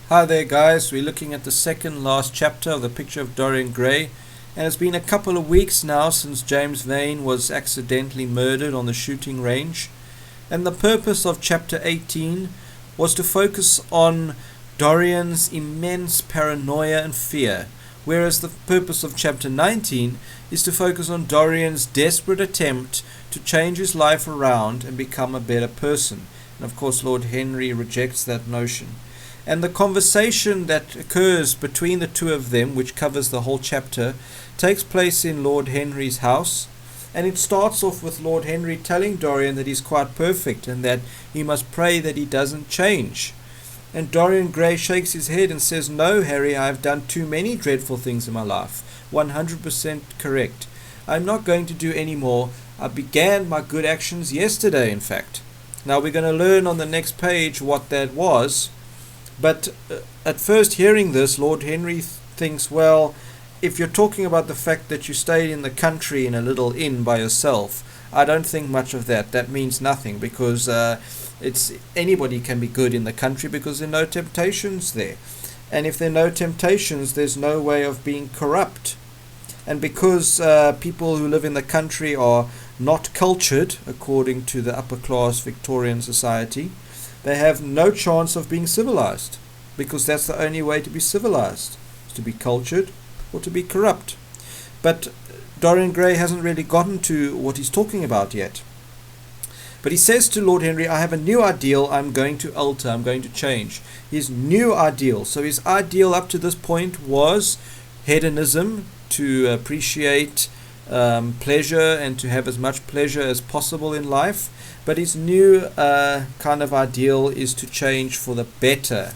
Hi there guys, we're looking at the second last chapter of the picture of Dorian Gray, and it's been a couple of weeks now since James Vane was accidentally murdered on the shooting range, and the purpose of chapter 18 was to focus on Dorian's immense paranoia and fear, whereas the purpose of chapter 19 is to focus on Dorian's desperate attempt to change his life around and become a better person. And of course Lord Henry rejects that notion. And the conversation that occurs between the two of them, which covers the whole chapter, takes place in Lord Henry's house. And it starts off with Lord Henry telling Dorian that he's quite perfect and that he must pray that he doesn't change. And Dorian Gray shakes his head and says, "No, Harry, I have done too many dreadful things in my life. 100% correct. I'm not going to do any more. I began my good actions yesterday, in fact." Now we're going to learn on the next page what that was. But at first hearing this, Lord Henry thinks, well, if you're talking about the fact that you stayed in the country in a little inn by yourself, I don't think much of that. That means nothing, because it's anybody can be good in the country because there are no temptations there. And if there are no temptations, there's no way of being corrupt. And because people who live in the country are not cultured, according to the upper class Victorian society, they have no chance of being civilized, because that's the only way to be civilized, is to be cultured or to be corrupt. But Dorian Gray hasn't really gotten to what he's talking about yet. But he says to Lord Henry, "I have a new ideal I'm going to alter, I'm going to change." His new ideal. So his ideal up to this point was hedonism, to appreciate pleasure and to have as much pleasure as possible in life. But his new kind of ideal is to change for the better.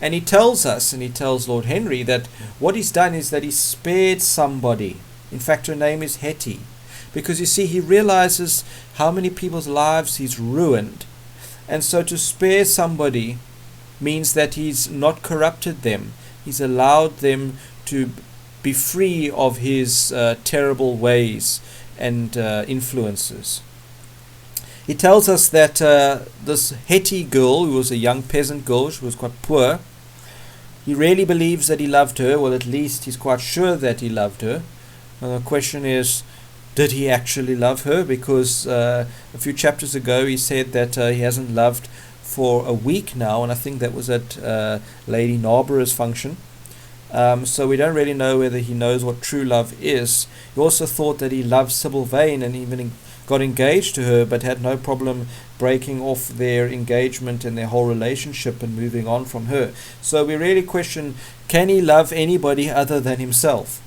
And he tells us, and he tells Lord Henry, that what he's done is that he spared somebody. In fact, her name is Hetty. Because you see, he realizes how many people's lives he's ruined. And so to spare somebody means that he's not corrupted them. He's allowed them to be free of his terrible ways and influences. He tells us that this Hetty girl, who was a young peasant girl, she was quite poor, he really believes that he loved her. Well, at least he's quite sure that he loved her. And the question is, did he actually love her? Because a few chapters ago he said that he hasn't loved for a week now, and I think that was at Lady Narborough's function. So we don't really know whether he knows what true love is. He also thought that he loved Sybil Vane and even got engaged to her, but had no problem breaking off their engagement and their whole relationship and moving on from her. So we really question, can he love anybody other than himself?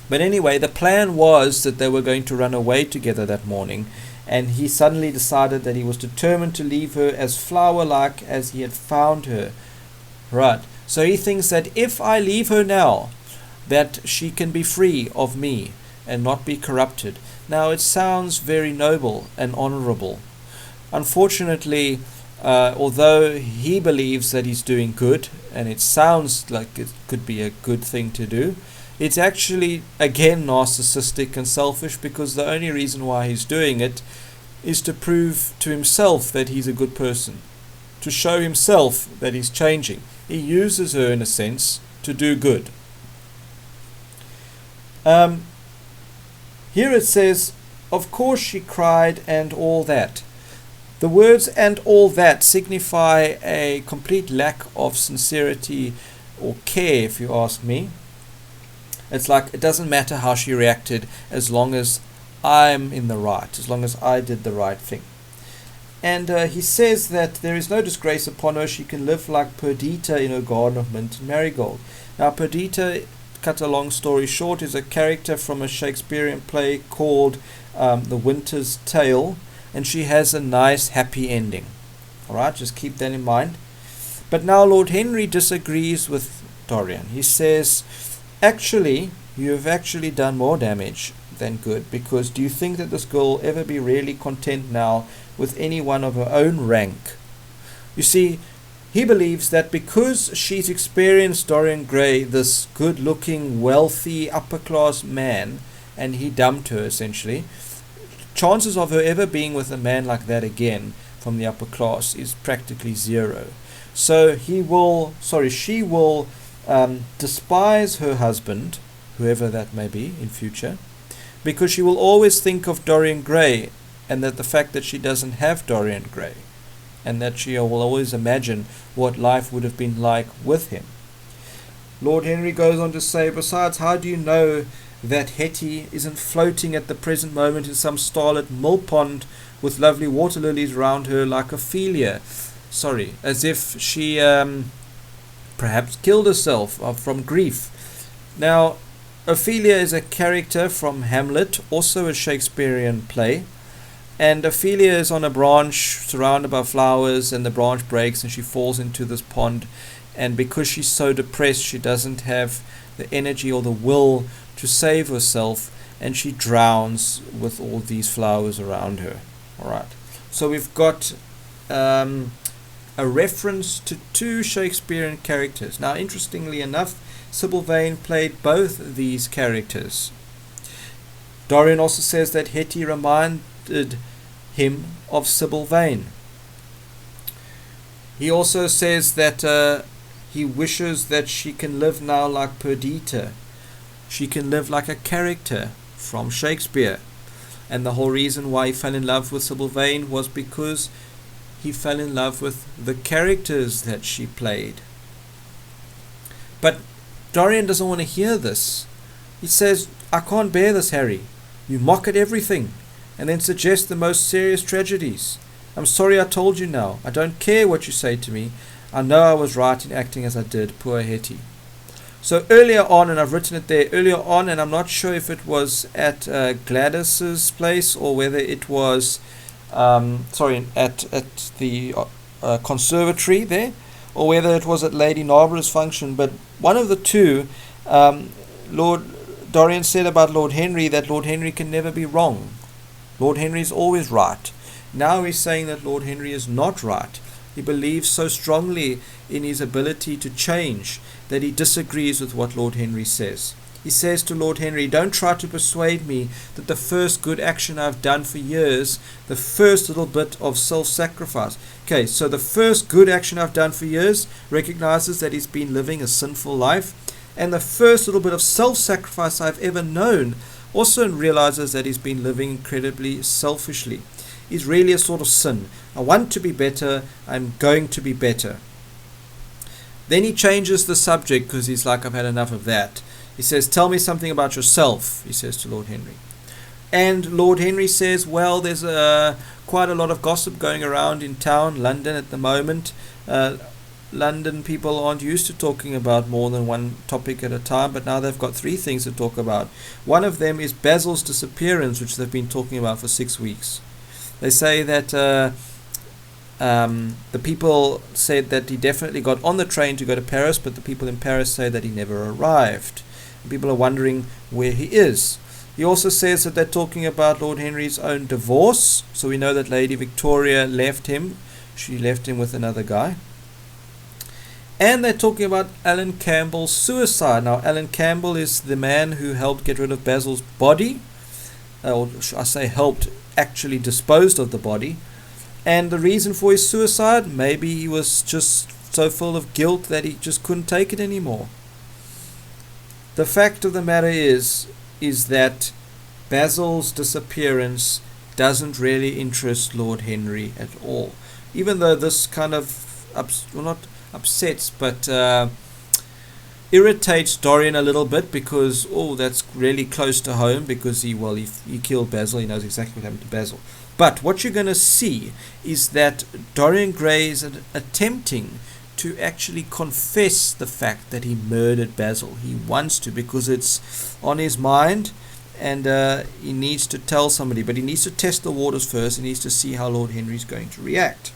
But anyway, the plan was that they were going to run away together that morning, and he suddenly decided that he was determined to leave her as flower-like as he had found her. Right. So he thinks that if I leave her now, that she can be free of me and not be corrupted. Now it sounds very noble and honorable. Unfortunately, although he believes that he's doing good, and it sounds like it could be a good thing to do, it's actually again narcissistic and selfish, because the only reason why he's doing it is to prove to himself that he's a good person, to show himself that he's changing. He uses her in a sense to do good. Here it says, "Of course she cried and all that." The words "and all that" signify a complete lack of sincerity or care, if you ask me. It's like, it doesn't matter how she reacted as long as I'm in the right, as long as I did the right thing. And he says that there is no disgrace upon her. She can live like Perdita in her garden of mint and marigold. Now Perdita, cut a long story short, is a character from a Shakespearean play called The Winter's Tale, and she has a nice happy ending. Alright, just keep that in mind. But now Lord Henry disagrees with Dorian. He says, actually, you have actually done more damage than good, because do you think that this girl will ever be really content now with anyone of her own rank? You see, he believes that because she's experienced Dorian Gray, this good-looking, wealthy, upper-class man, and he dumped her essentially, chances of her ever being with a man like that again from the upper class is practically zero. So she will despise her husband, whoever that may be in future, because she will always think of Dorian Gray, and that the fact that she doesn't have Dorian Gray, and that she will always imagine what life would have been like with him. Lord Henry goes on to say, besides, how do you know that Hetty isn't floating at the present moment in some starlit mill pond with lovely water lilies around her like Ophelia? As if she perhaps killed herself from grief. Now, Ophelia is a character from Hamlet, also a Shakespearean play. And Ophelia is on a branch surrounded by flowers, and the branch breaks and she falls into this pond. And because she's so depressed, she doesn't have the energy or the will to save herself, and she drowns with all these flowers around her. All right. So we've got a reference to two Shakespearean characters. Now, interestingly enough, Sybil Vane played both these characters. Dorian also says that Hetty reminded him of Sybil Vane. He also says that he wishes that she can live now like Perdita. She can live like a character from Shakespeare. And the whole reason why he fell in love with Sybil Vane was because he fell in love with the characters that she played. But Dorian doesn't want to hear this. He says, I can't bear this, Harry. You mock at everything, and then suggest the most serious tragedies. I'm sorry I told you now. I don't care what you say to me. I know I was right in acting as I did, poor Hetty. So earlier on, and I've written it there, earlier on, and I'm not sure if it was at Gladys's place or whether it was at the conservatory there, or whether it was at Lady Narborough's function, but one of the two, Lord Dorian said about Lord Henry that Lord Henry can never be wrong. Lord Henry is always right. Now he's saying that Lord Henry is not right. He believes so strongly in his ability to change that he disagrees with what Lord Henry says. He says to Lord Henry, don't try to persuade me that the first good action I've done for years, the first little bit of self-sacrifice. Okay, so the first good action I've done for years recognizes that he's been living a sinful life. And the first little bit of self-sacrifice I've ever known also realizes that he's been living incredibly selfishly. It's really a sort of sin. I want to be better. I'm going to be better. Then he changes the subject because he's like, I've had enough of that. He says, tell me something about yourself, he says to Lord Henry. And Lord Henry says, well, there's quite a lot of gossip going around in town, London at the moment. London people aren't used to talking about more than one topic at a time, but now they've got 3 things to talk about. One of them is Basil's disappearance, which they've been talking about for 6 weeks. They say that the people said that he definitely got on the train to go to Paris, but the people in Paris say that he never arrived. People are wondering where he is. He also says that they're talking about Lord Henry's own divorce. So we know that Lady Victoria left him. She left him with another guy. And they're talking about Alan Campbell's suicide. Now, Alan Campbell is the man who helped get rid of Basil's body. Or should I say helped actually disposed of the body. And the reason for his suicide, maybe he was just so full of guilt that he just couldn't take it anymore. The fact of the matter is that Basil's disappearance doesn't really interest Lord Henry at all. Even though this kind of, not upsets, but irritates Dorian a little bit because, that's really close to home because he killed Basil. He knows exactly what happened to Basil. But what you're going to see is that Dorian Gray is attempting to actually confess the fact that he murdered Basil. He wants to because it's on his mind and he needs to tell somebody, but he needs to test the waters first. He needs to see how Lord Henry is going to react.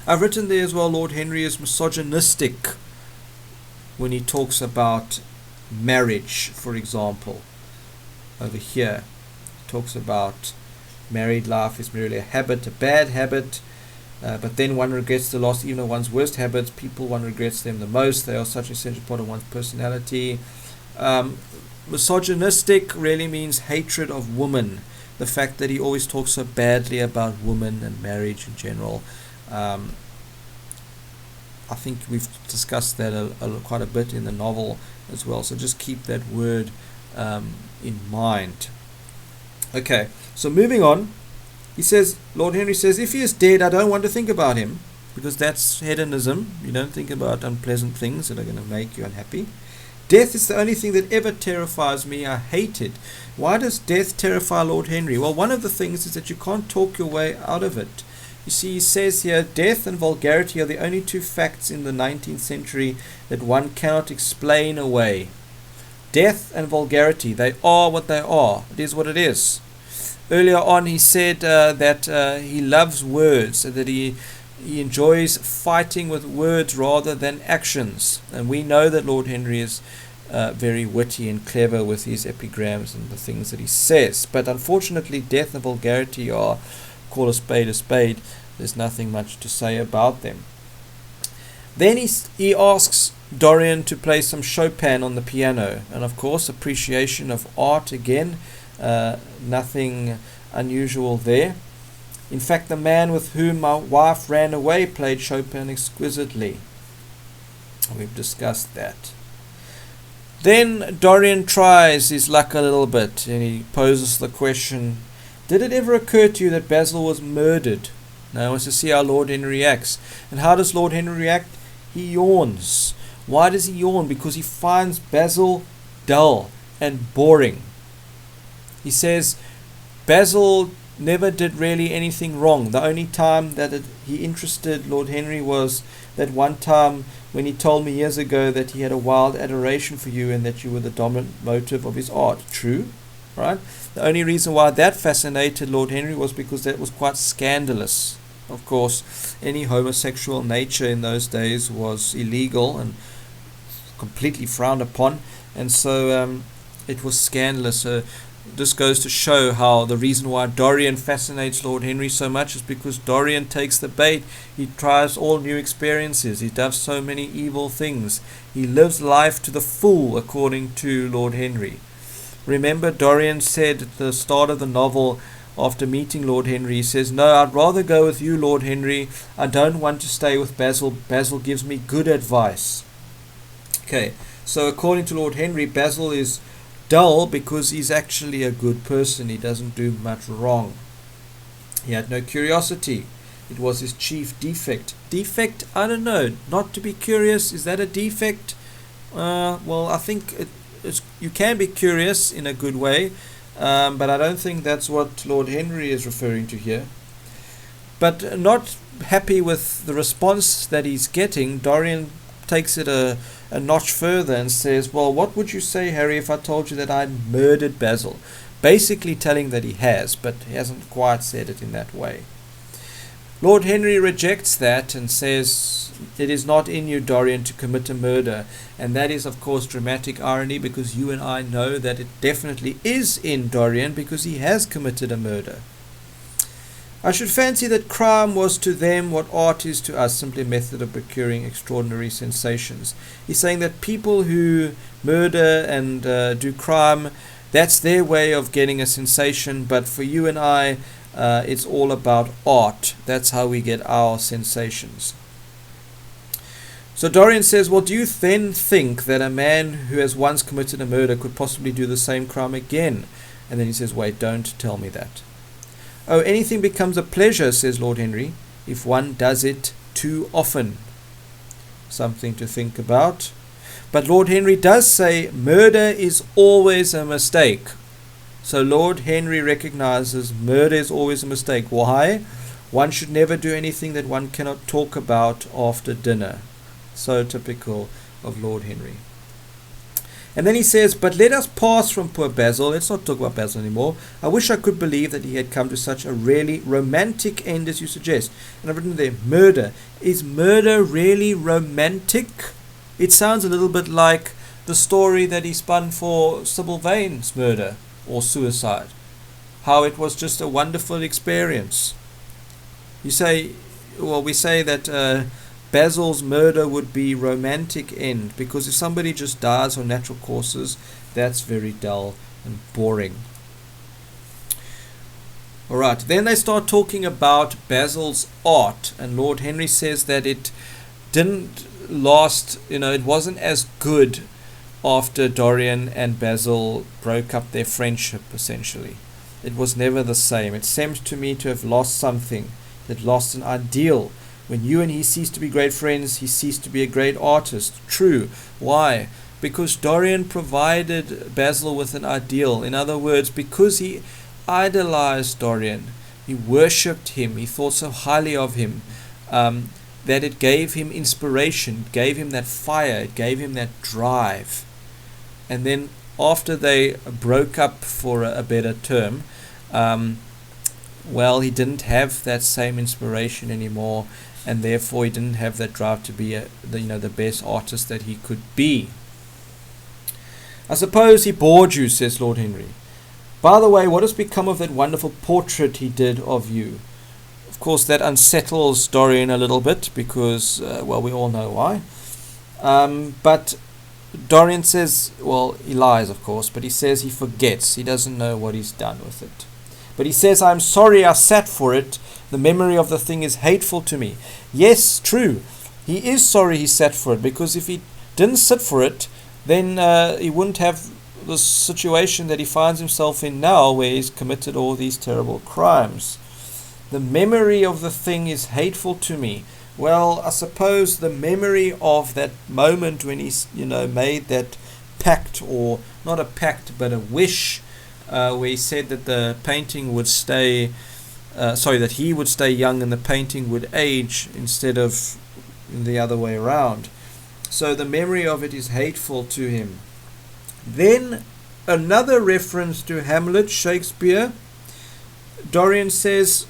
I've written there as well, Lord Henry is misogynistic when he talks about marriage, for example. Over here, he talks about married life is merely a habit, a bad habit, but then one regrets the loss, even of one's worst habits. One regrets them the most. They are such an essential part of one's personality. Misogynistic really means hatred of woman. The fact that he always talks so badly about women and marriage in general. I think we've discussed that quite a bit in the novel as well. So just keep that word in mind. Okay, so moving on. He says, Lord Henry says, if he is dead, I don't want to think about him, because that's hedonism. You don't think about unpleasant things that are going to make you unhappy. Death is the only thing that ever terrifies me. I hate it. Why does death terrify Lord Henry? Well, one of the things is that you can't talk your way out of it. You see, he says here, death and vulgarity are the only two facts in the 19th century that one cannot explain away. Death and vulgarity, they are what they are. It is what it is. Earlier on, he said that he loves words, that he enjoys fighting with words rather than actions. And we know that Lord Henry is very witty and clever with his epigrams and the things that he says. But unfortunately, death and vulgarity are, call a spade a spade. There's nothing much to say about them. Then he asks Dorian to play some Chopin on the piano. And of course, appreciation of art again. Nothing unusual there. In fact, the man with whom my wife ran away played Chopin exquisitely. We've discussed that. Then Dorian tries his luck a little bit, and he poses the question, did it ever occur to you that Basil was murdered? Now he wants to see how Lord Henry reacts. And how does Lord Henry react? He yawns. Why does he yawn? Because he finds Basil dull and boring. He says, Basil never did really anything wrong. The only time that he interested Lord Henry was that one time when he told me years ago that he had a wild adoration for you and that you were the dominant motive of his art. True, right? The only reason why that fascinated Lord Henry was because that was quite scandalous. Of course, any homosexual nature in those days was illegal and completely frowned upon, and so it was scandalous. This goes to show how the reason why Dorian fascinates Lord Henry so much is because Dorian takes the bait. He tries all new experiences. He does so many evil things. He lives life to the full, according to Lord Henry. Remember, Dorian said at the start of the novel, after meeting Lord Henry, he says, no, I'd rather go with you, Lord Henry. I don't want to stay with Basil. Basil gives me good advice. Okay, so according to Lord Henry, Basil is dull because he's actually a good person. He doesn't do much wrong. He had no curiosity. It was his chief defect. Defect? I don't know. Not to be curious, is that a defect? Well, I think you can be curious in a good way, but I don't think that's what Lord Henry is referring to here. But not happy with the response that he's getting, Dorian takes it a notch further and says, well, what would you say, Harry, if I told you that I'd murdered Basil? Basically telling that he has, but he hasn't quite said it in that way. Lord Henry rejects that and says, it is not in you, Dorian, to commit a murder. And that is, of course, dramatic irony, because you and I know that it definitely is in Dorian, because he has committed a murder. I should fancy that crime was to them what art is to us, simply a method of procuring extraordinary sensations. He's saying that people who murder and do crime, that's their way of getting a sensation, but for you and I, it's all about art. That's how we get our sensations. So Dorian says, well, do you then think that a man who has once committed a murder could possibly do the same crime again? And then he says, wait, don't tell me that. Oh, anything becomes a pleasure, says Lord Henry, if one does it too often. Something to think about. But Lord Henry does say murder is always a mistake. So Lord Henry recognizes murder is always a mistake. Why? One should never do anything that one cannot talk about after dinner. So typical of Lord Henry. And then he says, but let us pass from poor Basil. Let's not talk about Basil anymore. I wish I could believe that he had come to such a really romantic end as you suggest. And I've written there, murder. Is murder really romantic? It sounds a little bit like the story that he spun for Sybil Vane's murder or suicide. How it was just a wonderful experience. You say, well, we say that Basil's murder would be romantic end, because if somebody just dies on natural causes, that's very dull and boring. Alright, then they start talking about Basil's art, and Lord Henry says that it didn't last, it wasn't as good after Dorian and Basil broke up their friendship, essentially. It was never the same. It seems to me to have lost something. It lost an ideal. When you and he ceased to be great friends, he ceased to be a great artist. True. Why? Because Dorian provided Basil with an ideal. In other words, because he idolized Dorian, he worshipped him, he thought so highly of him, that it gave him inspiration, it gave him that fire, it gave him that drive. And then after they broke up for a better term, he didn't have that same inspiration anymore, and therefore he didn't have that drive to be the best artist that he could be. I suppose he bored you, says Lord Henry. By the way, what has become of that wonderful portrait he did of you? Of course, that unsettles Dorian a little bit because, we all know why. But Dorian says, he lies, of course, but he says he forgets. He doesn't know what he's done with it. But he says, I'm sorry I sat for it. The memory of the thing is hateful to me. Yes, true. He is sorry he sat for it, because if he didn't sit for it, then he wouldn't have the situation that he finds himself in now, where he's committed all these terrible crimes. The memory of the thing is hateful to me. Well, I suppose the memory of that moment when he, made that pact, or not a pact, but a wish, where he said that the painting would stay, that he would stay young and the painting would age instead of the other way around. So the memory of it is hateful to him. Then another reference to Hamlet, Shakespeare. Dorian says,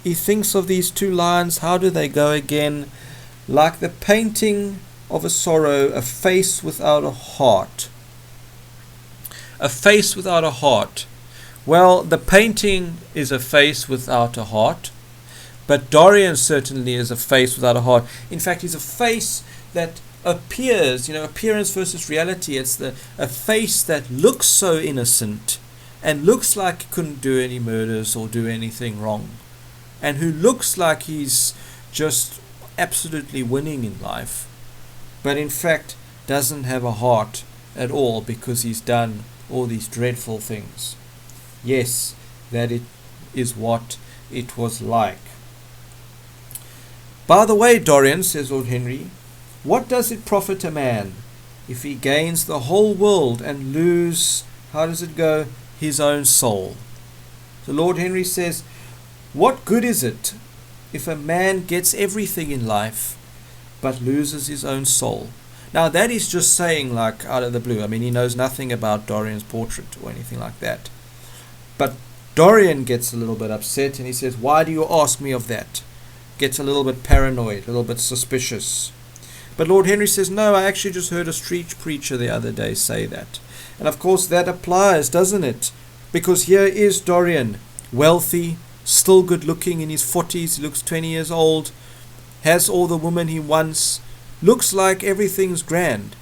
he thinks of these two lines. How do they go again? Like the painting of a sorrow, a face without a heart. A face without a heart. Well, the painting is a face without a heart, but Dorian certainly is a face without a heart. In fact, he's a face that appears, appearance versus reality. It's a face that looks so innocent and looks like he couldn't do any murders or do anything wrong, and who looks like he's just absolutely winning in life, but in fact doesn't have a heart at all because he's done all these dreadful things. Yes, that it is what it was like. By the way, Dorian, says Lord Henry, what does it profit a man if he gains the whole world and lose, how does it go, his own soul? So Lord Henry says, what good is it if a man gets everything in life but loses his own soul? Now that is just saying like out of the blue. I mean, he knows nothing about Dorian's portrait or anything like that. But Dorian gets a little bit upset and he says, why do you ask me of that? Gets a little bit paranoid, a little bit suspicious. But Lord Henry says, no, I actually just heard a street preacher the other day say that. And of course that applies, doesn't it? Because here is Dorian, wealthy, still good looking, in his 40s, he looks 20 years old, has all the women he wants, looks like everything's grand.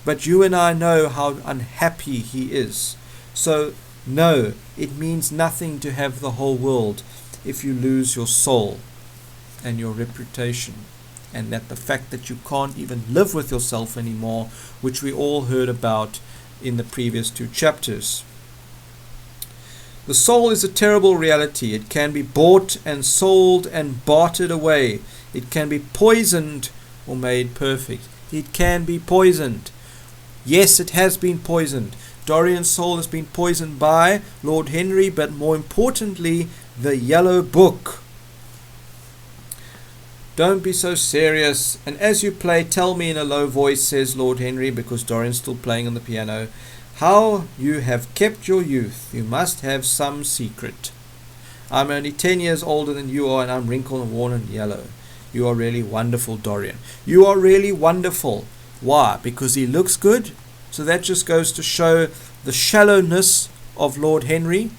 But you and I know how unhappy he is. So no, it means nothing to have the whole world if you lose your soul and your reputation, and that the fact that you can't even live with yourself anymore, which we all heard about in the previous 2 chapters. The soul is a terrible reality. It can be bought and sold and bartered away. It can be poisoned or made perfect. It can be poisoned. Yes, it has been poisoned. Dorian's soul has been poisoned by Lord Henry, but more importantly, the Yellow Book. Don't be so serious, and as you play, tell me in a low voice, says Lord Henry, because Dorian's still playing on the piano, how you have kept your youth. You must have some secret. I'm only 10 years older than you are, and I'm wrinkled and worn and yellow. You are really wonderful, Dorian. You are really wonderful. Why? Because he looks good? So that just goes to show the shallowness of Lord Henry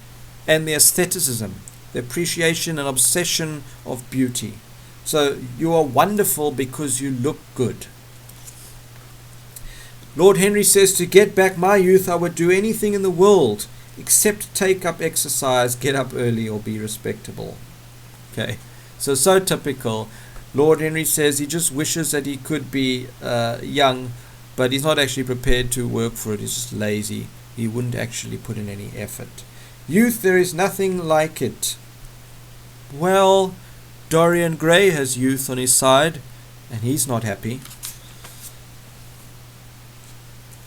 and the aestheticism, the appreciation and obsession of beauty. So you are wonderful because you look good. Lord Henry says, to get back my youth, I would do anything in the world except take up exercise, get up early, or be respectable. Okay, so typical. Lord Henry says he just wishes that he could be young, but he's not actually prepared to work for it. He's just lazy. He wouldn't actually put in any effort. Youth, there is nothing like it. Well, Dorian Gray has youth on his side, and he's not happy.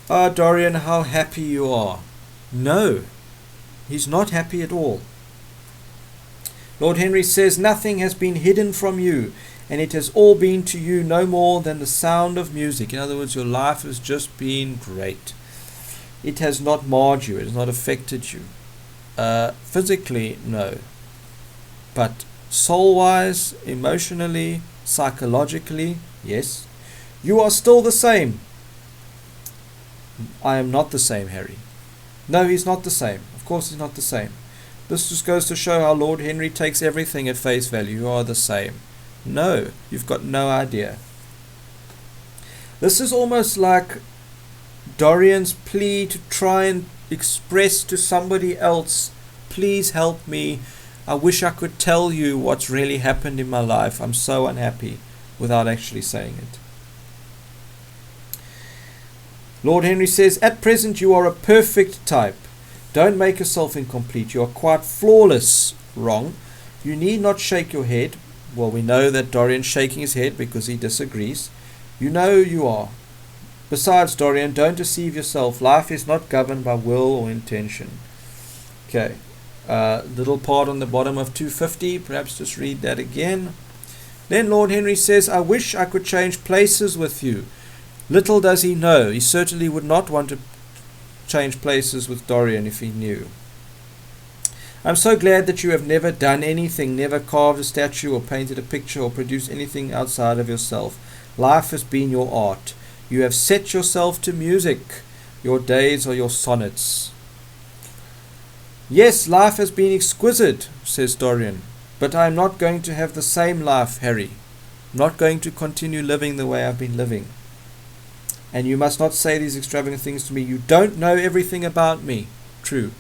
Ah, Dorian, how happy you are. No, he's not happy at all. Lord Henry says, nothing has been hidden from you, and it has all been to you no more than the sound of music. In other words, your life has just been great. It has not marred you. It has not affected you. Physically, no. But soul-wise, emotionally, psychologically, yes. You are still the same. I am not the same, Harry. No, he's not the same. Of course he's not the same. This just goes to show how Lord Henry takes everything at face value. You are the same. No, you've got no idea. This is almost like Dorian's plea to try and express to somebody else, please help me. I wish I could tell you what's really happened in my life. I'm so unhappy, without actually saying it. Lord Henry says, at present you are a perfect type. Don't make yourself incomplete. You are quite flawless. Wrong. You need not shake your head. Well, we know that Dorian's shaking his head because he disagrees. You know you are. Besides, Dorian, don't deceive yourself. Life is not governed by will or intention. Okay. Little part on the bottom of 250. Perhaps just read that again. Then Lord Henry says, I wish I could change places with you. Little does he know. He certainly would not want to change places with Dorian if he knew. I'm so glad that you have never done anything, never carved a statue or painted a picture or produced anything outside of yourself. Life has been your art. You have set yourself to music. Your days are your sonnets. Yes, life has been exquisite, says Dorian, but I am not going to have the same life, Harry. I'm not going to continue living the way I've been living. And you must not say these extravagant things to me. You don't know everything about me. True.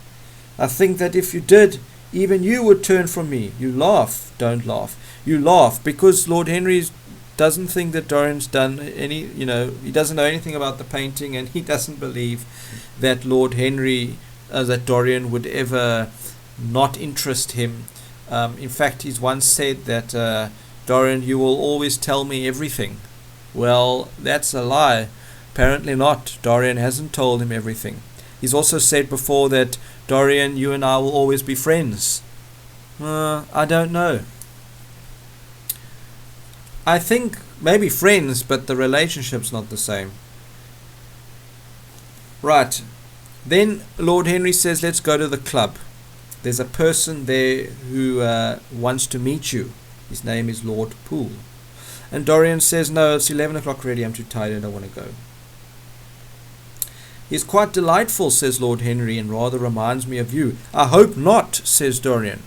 I think that if you did, even you would turn from me. You laugh. Don't laugh. You laugh because Lord Henry doesn't think that Dorian's done any, he doesn't know anything about the painting, and he doesn't believe that Lord Henry, that Dorian would ever not interest him. In fact, he's once said that, Dorian, you will always tell me everything. Well, that's a lie. Apparently not. Dorian hasn't told him everything. He's also said before that, Dorian, you and I will always be friends. I don't know. I think maybe friends, but the relationship's not the same. Right. Then Lord Henry says, let's go to the club. There's a person there who wants to meet you. His name is Lord Poole. And Dorian says, no, it's 11 o'clock already. I'm too tired. I don't want to go. He's quite delightful, says Lord Henry, and rather reminds me of you. I hope not, says Dorian.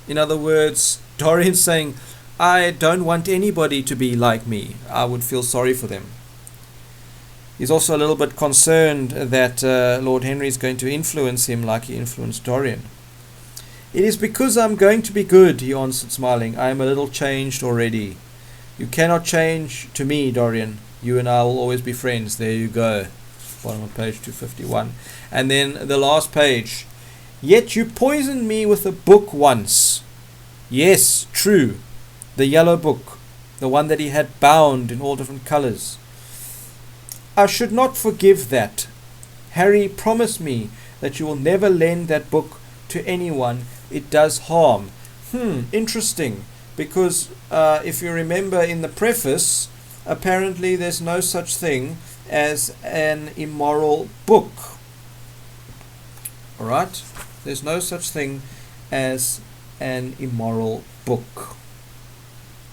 In other words, Dorian's saying, I don't want anybody to be like me. I would feel sorry for them. He's also a little bit concerned that Lord Henry is going to influence him like he influenced Dorian. It is because I'm going to be good, he answered, smiling. I am a little changed already. You cannot change to me, Dorian. You and I will always be friends. There you go. Bottom of page 251. And then the last page. Yet you poisoned me with a book once. Yes, true. The yellow book. The one that he had bound in all different colours. I should not forgive that. Harry, promise me that you will never lend that book to anyone. It does harm. Interesting. Because if you remember in the preface, apparently there's no such thing as an immoral book. Alright? There's no such thing as an immoral book.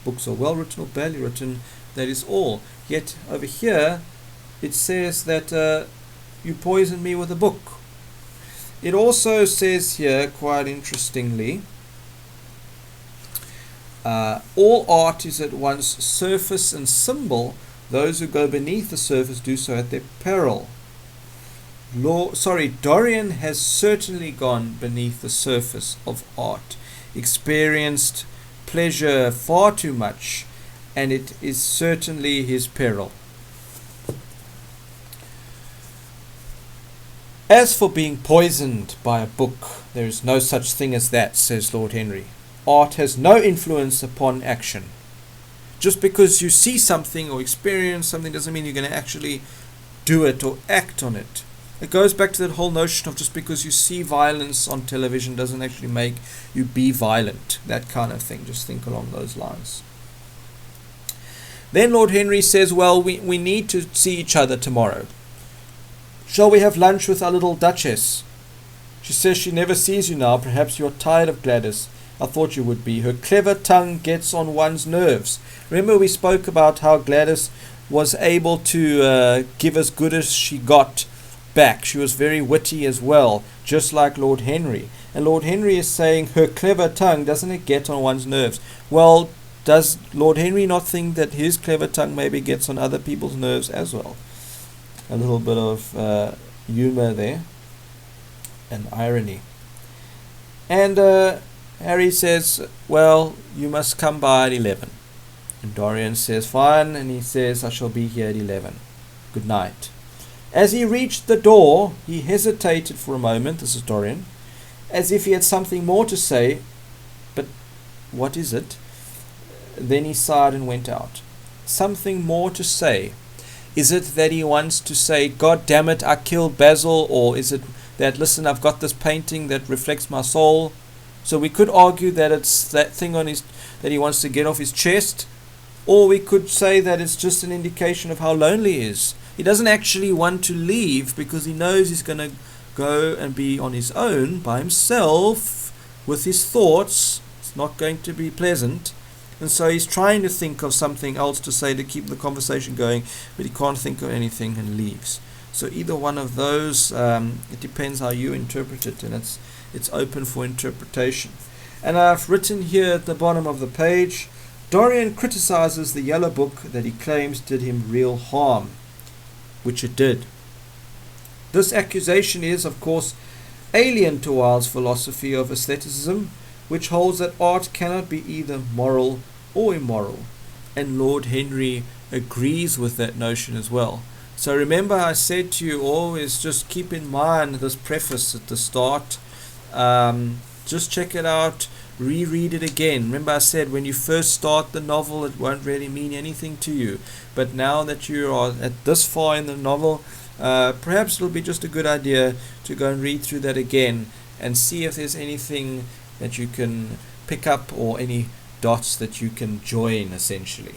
Books are well written or badly written, that is all. Yet over here it says that you poisoned me with a book. It also says here, quite interestingly, all art is at once surface and symbol. Those who go beneath the surface do so at their peril. Dorian has certainly gone beneath the surface of art, experienced pleasure far too much, and it is certainly his peril. As for being poisoned by a book, there is no such thing as that, says Lord Henry. Art has no influence upon action. Just because you see something or experience something doesn't mean you're going to actually do it or act on it. It goes back to that whole notion of just because you see violence on television doesn't actually make you be violent. That kind of thing. Just think along those lines. Then Lord Henry says, well, we need to see each other tomorrow. Shall we have lunch with our little Duchess? She says she never sees you now. Perhaps you're tired of Gladys. I thought you would be. Her clever tongue gets on one's nerves. Remember we spoke about how Gladys was able to give as good as she got back. She was very witty as well, just like Lord Henry. And Lord Henry is saying her clever tongue, doesn't it get on one's nerves? Well, does Lord Henry not think that his clever tongue maybe gets on other people's nerves as well? A little bit of humor there and irony. And Harry says, well, you must come by at 11. And Dorian says, fine, and he says, I shall be here at 11. Good night. As he reached the door, he hesitated for a moment, this is Dorian, as if he had something more to say, but what is it? Then he sighed and went out. Something more to say. Is it that he wants to say, God damn it, I killed Basil? Or is it that, listen, I've got this painting that reflects my soul? So we could argue that it's that thing on his that he wants to get off his chest. Or we could say that it's just an indication of how lonely he is. He doesn't actually want to leave because he knows he's going to go and be on his own, by himself, with his thoughts. It's not going to be pleasant. And so he's trying to think of something else to say to keep the conversation going, but he can't think of anything and leaves. So either one of those, it depends how you interpret it, and it's open for interpretation. And I've written here at the bottom of the page, Dorian criticizes the yellow book that he claims did him real harm, which it did. This accusation is, of course, alien to Wilde's philosophy of aestheticism, which holds that art cannot be either moral or immoral. And Lord Henry agrees with that notion as well. So remember I said to you always just keep in mind this preface at the start. Just check it out, reread it again. Remember I said when you first start the novel it won't really mean anything to you. But now that you are at this far in the novel, perhaps it'll be just a good idea to go and read through that again and see if there's anything that you can pick up or any dots that you can join essentially.